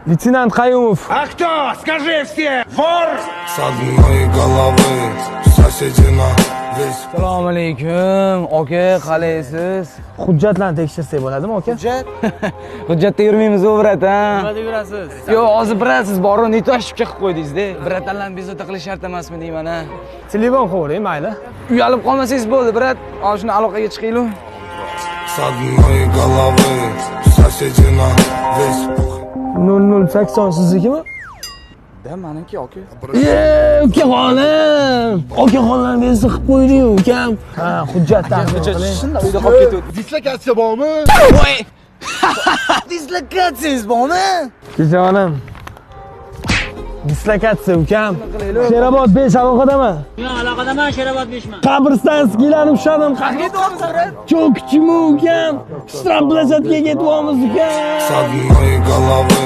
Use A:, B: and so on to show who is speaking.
A: Лейтенант Qayumov.
B: А кто? Скажи все! Вор!
C: С одной головы соседи на весь.
D: Assalomu alaykum. Aka, qalaysiz?
A: Hujjatlarni tekshirsak bo'ladimi, aka?
D: Hujjatda yurmaymiz-ku, brat, ha?
E: Nimada yurasiz?
D: Yo'q, hozir brat siz borib netoshibcha qilib qo'ydingiz-da. Bratanlarni bezovta qilish shart emasmi deyman, ha?
A: Telefon qo'ying, mayli.
D: Uyalib qolmasangiz bo'ldi, brat. Ana shuni aloqaga chiqaylik.
C: С одной головы соседи на весь.
A: 0080 siznikimi?
D: Da, meniki, aka.
A: Ukaxonim! Ukaxonlarni bezi qilib qo'ydi-yu, ukam. Ha, hujjat taqdim qiling.
D: Shunda uyda qolib ketdi.
B: Dislokatsiya bormi?
D: Voy! Dislokatsiyangiz bormi?
A: Kechaxonim. Dislokatsiya ukam. Sherobod 5 aloqadaman.
E: Yo'q, aloqadaman, Sherobod 5 man.
A: Qabristonskilarni ushladim. Qayerga ketyapsiz, brat? Cho'kchimi ukam? Shtrab plansatga ketyapmiz ukam.
C: С одной головы